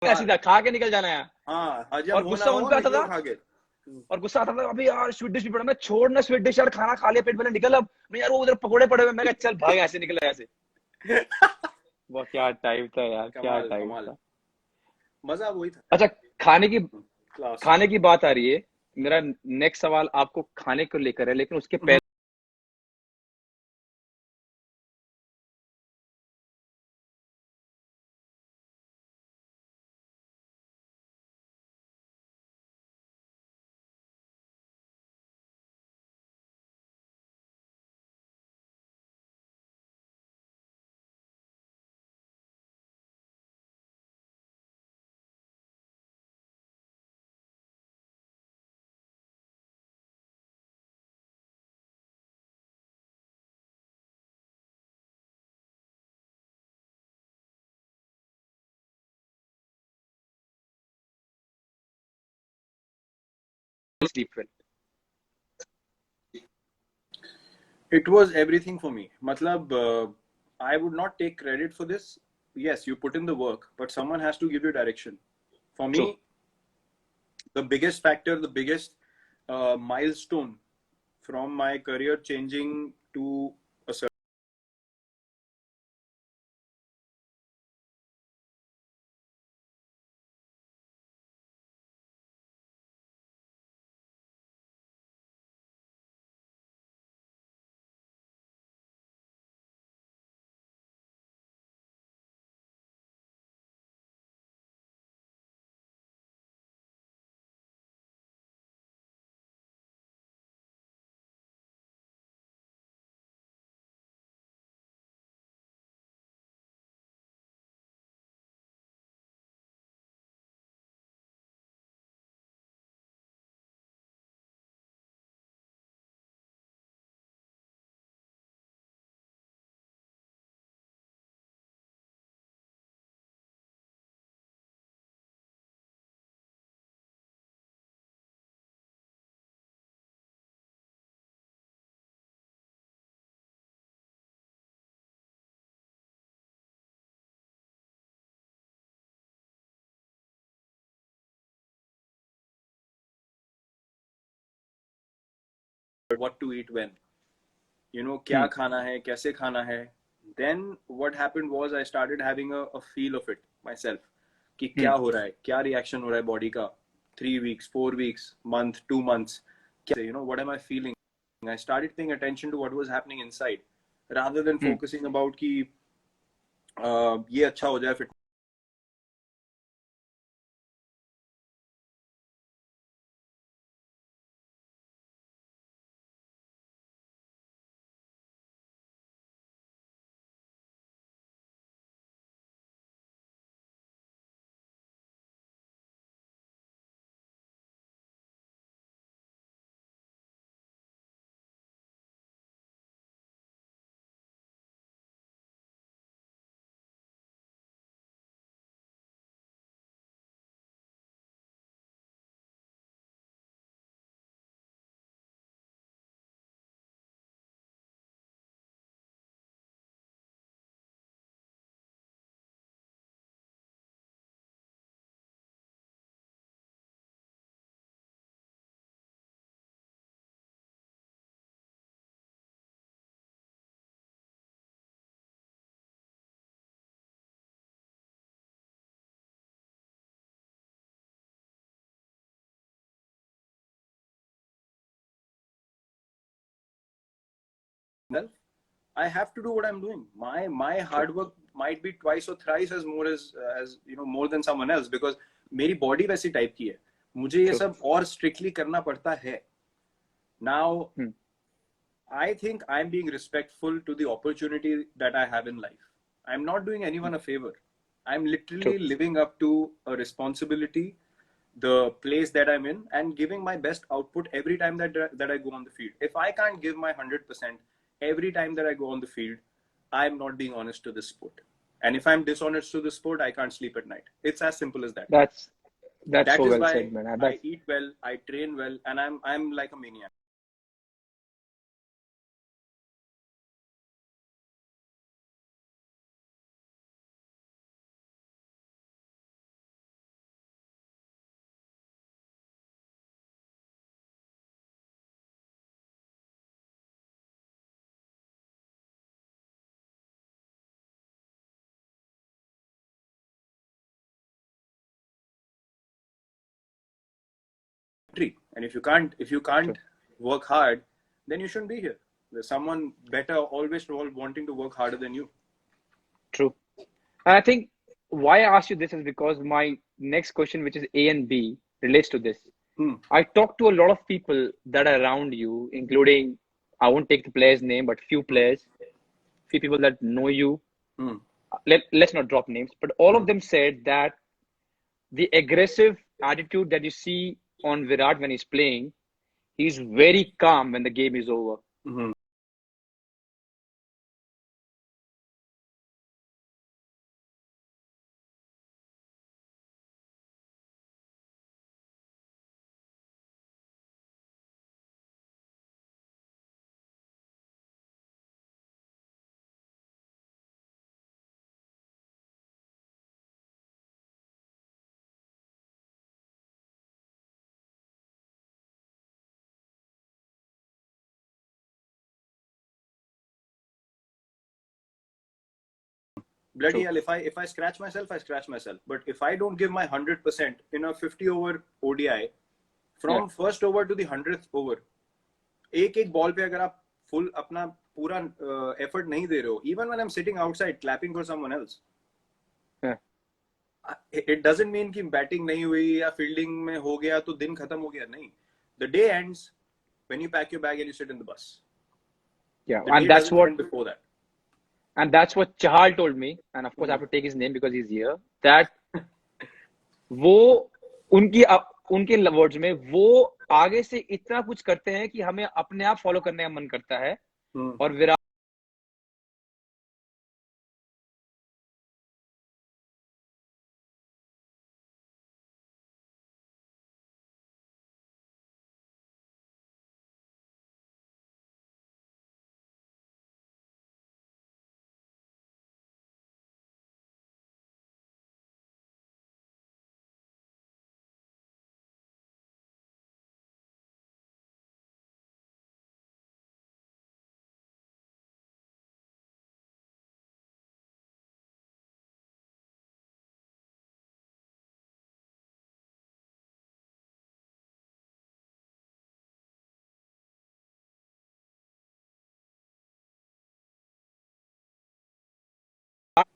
ऐसी था, खा के निकल जाना है। हाँ, हजम और होना गुस्सा हो उन पे आता लेकिन वो था, खा के। और गुस्सा आता था, अभी यार स्वीट डिश भी पड़ा, मैं छोड़ना स्वीट डिश यार, खाना खा लिया, पेट भले निकल, अब नहीं यार वो उधर पकोड़े पड़े हुए, मैं कहा चल भाग ऐसे, निकल ऐसे। वो क्या टाइम था यार, क्या कमाल टाइम कमाल, था। मजा वही था। अच्छा, खाने की क्लास। खाने की बात आ रही है, मेरा नेक्स्ट सवाल आपको खाने को लेकर है, लेकिन उसके पहले sleep well. It was everything for me. Matlab, I would not take credit for this. Yes, you put in the work, but someone has to give you direction. For true. me, the biggest factor, the biggest milestone from my career changing to a certain what to eat when, क्या खाना है, कैसे खाना है. Then what happened was I started having a feel of it myself कि क्या हो रहा है, क्या reaction हो रहा है body का, 3 weeks, 4 weeks, month, 2 months, what am I feeling. I started paying attention to what was happening inside rather than focusing about कि ये अच्छा हो जाए fit. I have to do what I'm doing. My hard work might be twice or thrice as more than someone else because मेरी body वैसी type की है. मुझे ये सब और strictly करना पड़ता है. Now, I think I'm being respectful to the opportunity that I have in life. I'm not doing anyone a favor. I'm literally living up to a responsibility, the place that I'm in, and giving my best output every time that I go on the field. If I can't give my 100% every time that I go on the field, I'm not being honest to the sport. And if I'm dishonest to the sport, I can't sleep at night. It's as simple as that. That's so well said, man. I eat well, I train well, and I'm like a maniac. And if you can't work hard, then you shouldn't be here. There's someone better always wanting to work harder than you. True. And I think why I asked you this is because my next question, which is A and B, relates to this. I talk to a lot of people that are around you, including, I won't take the player's name, but few players, few people that know you. Let's not drop names, but all of them said that the aggressive attitude that you see on Virat when he's playing, he's very calm when the game is over. Bloody hell, if I scratch myself, I scratch myself. But if I don't give my 100% in a 50-over ODI, from first over to the 100th over, एक ball पे अगर आप full अपना पूरा effort नहीं दे रहे हो, even when I'm sitting outside clapping for someone else, it doesn't mean कि batting नहीं हुई या fielding में हो गया तो दिन खत्म हो गया. नहीं. The day ends when you pack your bag and you sit in the bus. Yeah, and that's what before that. And that's what Chahal told me, and of course I have to take his name because he's here, that वो उनके words में वो आगे से इतना कुछ करते हैं कि हमें अपने आप फॉलो करने का मन करता है. और Virat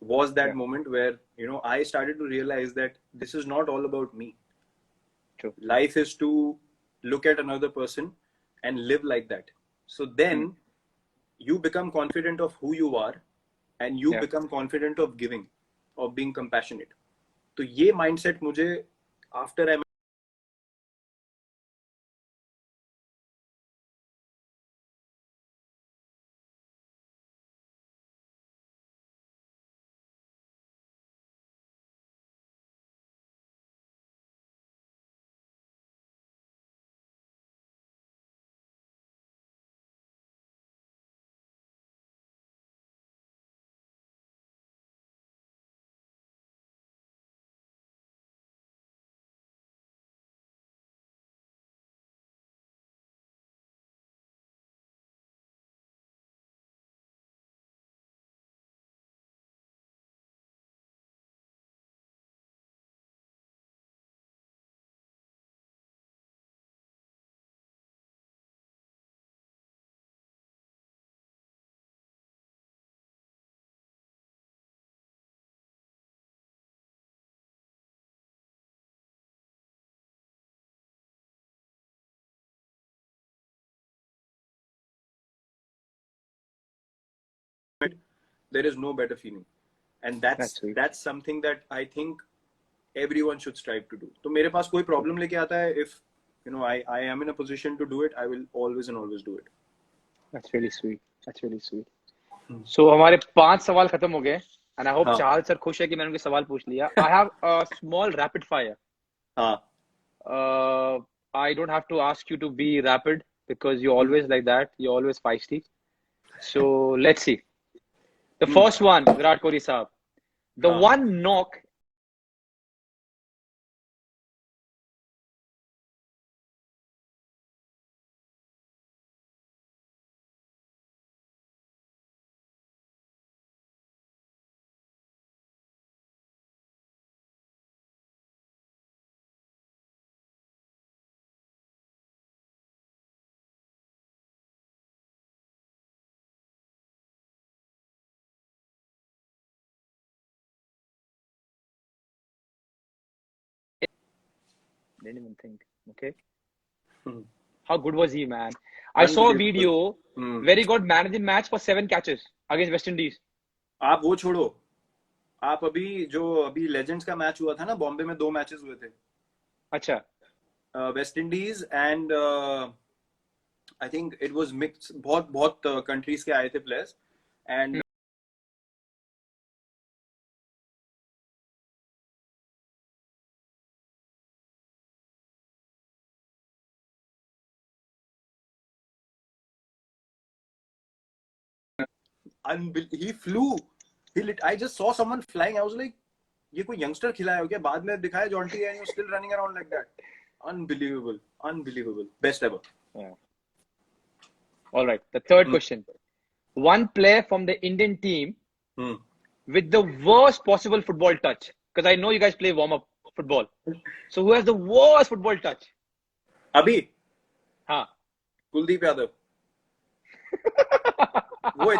was that moment where, I started to realize that this is not all about me. True. Life is to look at another person and live like that. So then you become confident of who you are, and you become confident of giving, of being compassionate. तो ये mindset मुझे after I there is no better feeling, and that's something that I think everyone should strive to do. तो मेरे पास कोई problem लेके आता है, if I am in a position to do it, I will always and always do it. That's really sweet. That's really sweet. So हमारे 5 सवाल खत्म हो गए, and I hope Chahal sir खुश है कि मैंने उनके सवाल पूछ लिया. I have a small rapid fire. I don't have to ask you to be rapid because you're always like that. You're always feisty. So let's see. The first one, Virat Kohli saab. The one knock didn't even think. Okay. How good was he, man? I saw a video. Very good man in the match for 7 catches against West Indies. आप वो छोड़ो, आप अभी legends का match हुआ था ना, बॉम्बे में 2 मैचेस हुए थे. अच्छा. West Indies and I think it was mix, बहुत कंट्रीज के आए थे players, and he flew. I just saw someone flying. I was like, ये कोई youngster खिलाया हो क्या? बाद में दिखाया Jonty and you're still running around like that. Unbelievable. Best ever. Yeah. All right. The third question. One player from the Indian team with the worst possible football touch. Because I know you guys play warm-up football. So who has the worst football touch? अभी? हाँ. कुलदीप यादव. वो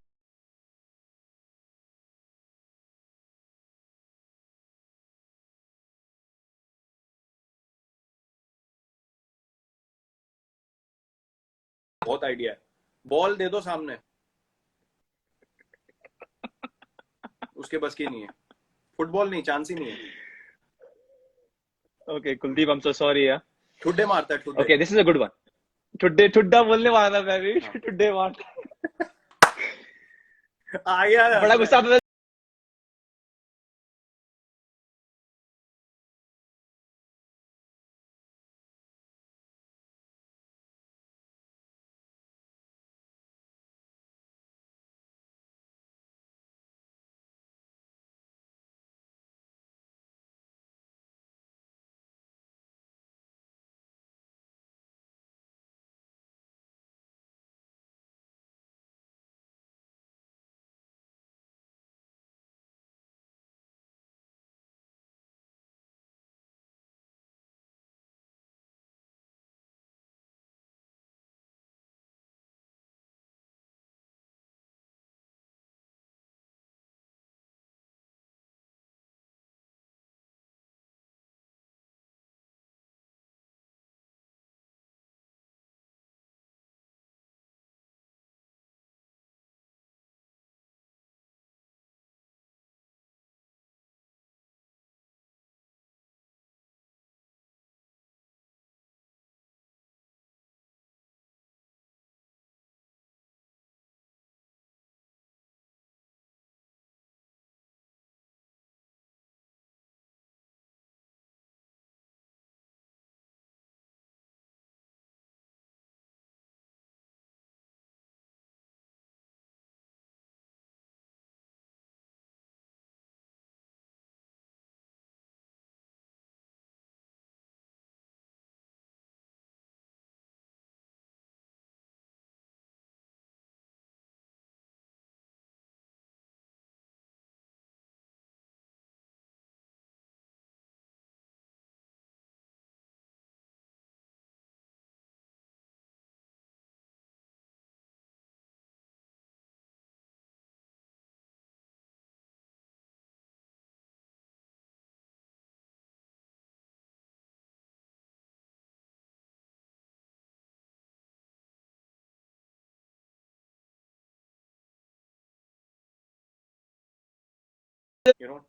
बहुत idea है. Ball दे दो सामने, उसके बस की नहीं है. फुटबॉल नहीं, चांस ही नहीं है. Okay, Kuldeep, I'm so sorry. Yeah. ठुड्डे मारता है, ठुड्डे. Okay, this is a good one. ठुड्डा बोलने वाला मैं भी. ठुड्डे मार. आ गया. बड़ा गुस्सा आता था.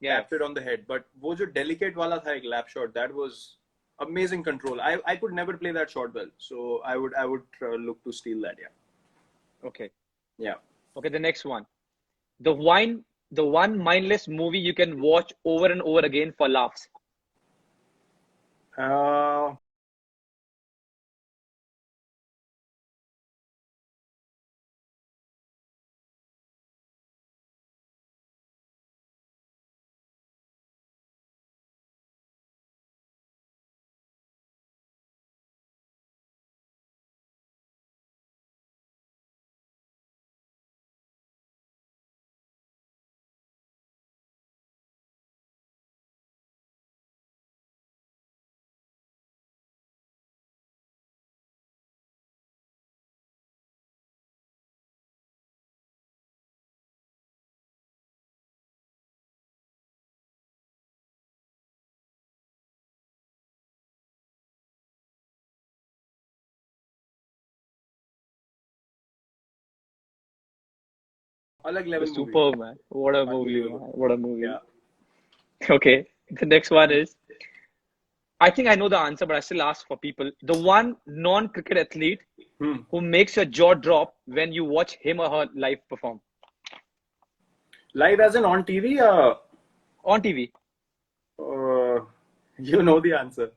Yeah. tapped it on the head. But वो जो delicate वाला था एक lap shot, that was amazing control. I could never play that shot well, so I would look to steal that. Yeah. Okay. Yeah. Okay. The next one, the one mindless movie you can watch over and over again for laughs. अलग level movie. Superb, man. What a movie, man. What a movie. Yeah. Okay. The next one is, I think I know the answer, but I still ask for people. The one non-cricket athlete who makes your jaw drop when you watch him or her live perform. Live as in on TV? On TV. You know the answer.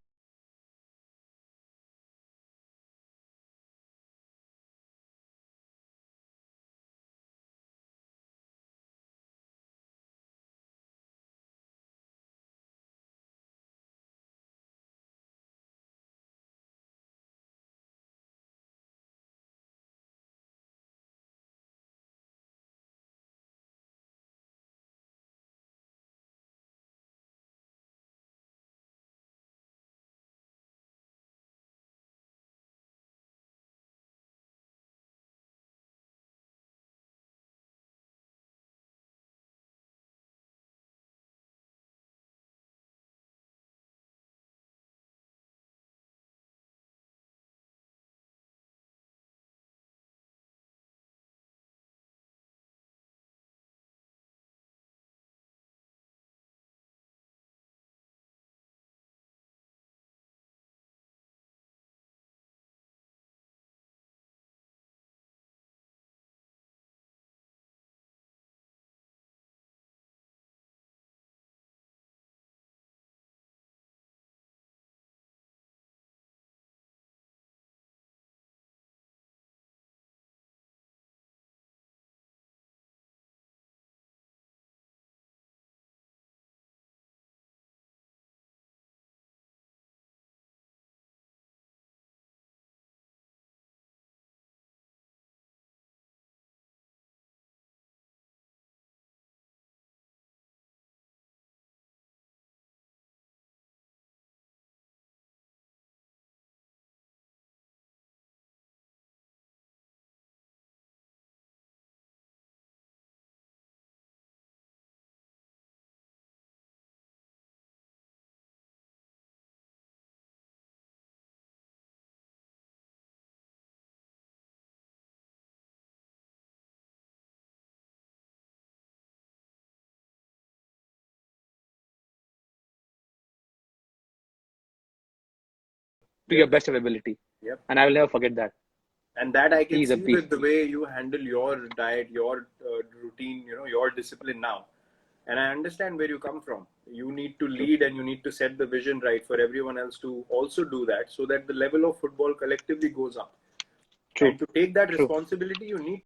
To your best of ability. Yep. And I will never forget that. And that I can He's a see beast. with the way you handle your diet, your routine, your discipline now. And I understand where you come from. You need to lead and you need to set the vision right for everyone else to also do that, so that the level of football collectively goes up. True. And to take that responsibility, you need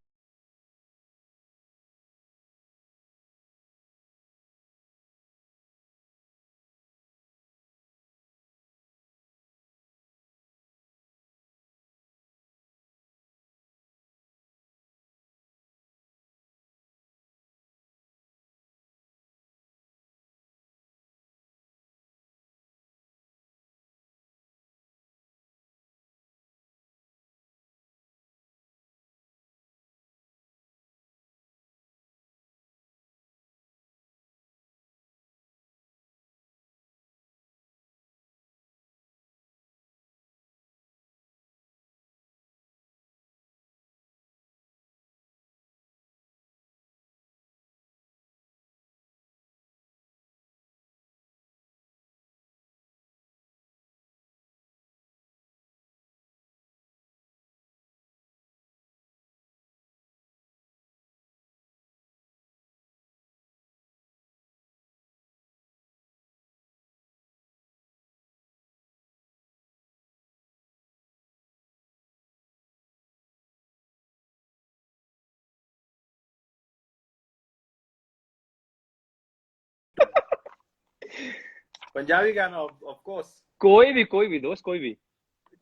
Punjabi गाना of course, कोई भी दोस्त, कोई भी।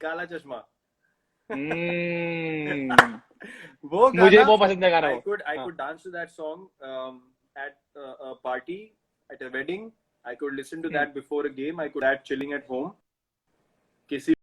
काला चश्मा। वो मुझे बहुत पसंद है गाना। I could dance to that song at a party, at a wedding. I could listen to that before a game. I could add chilling at home. किसी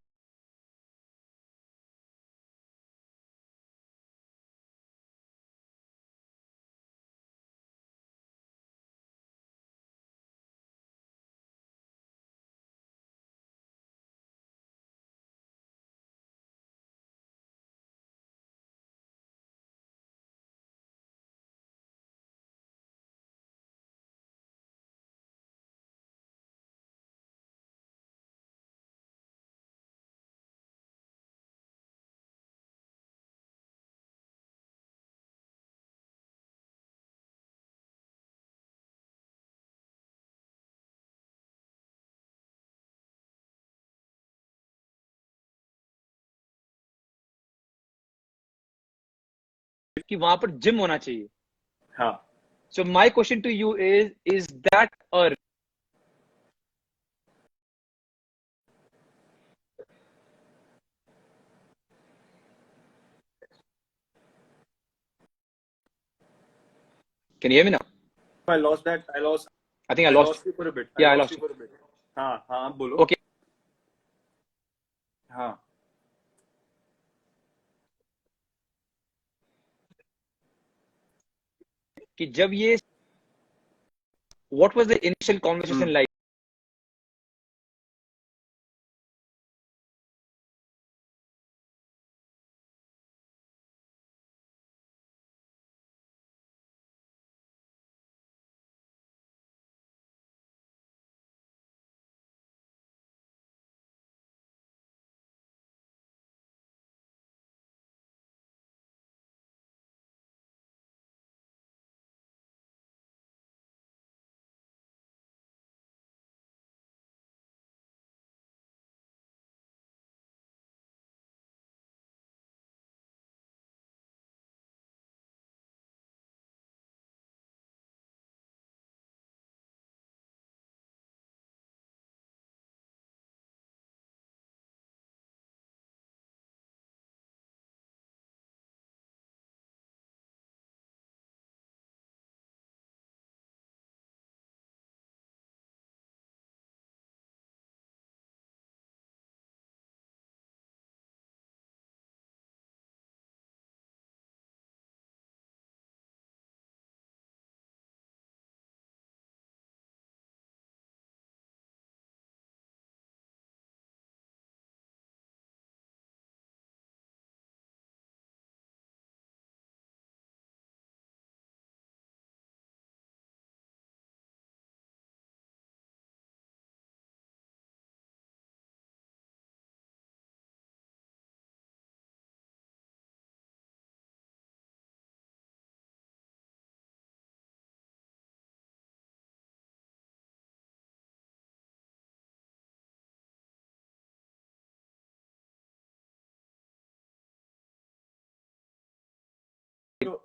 कि वहां पर जिम होना चाहिए। हाँ। So my question to you is that a can you hear me now? I lost that. I think I I lost. lost you for a bit. Yeah, I lost lost you you. for a bit. हाँ हाँ बोलो। Okay. हाँ। कि जब ये what was the initial conversation like?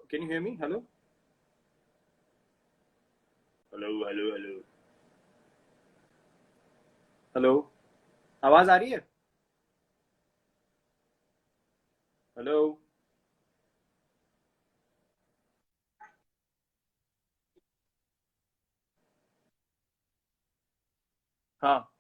Can you hear me? Hello? Hello. Hello, आवाज आ रही है? हेलो। हाँ।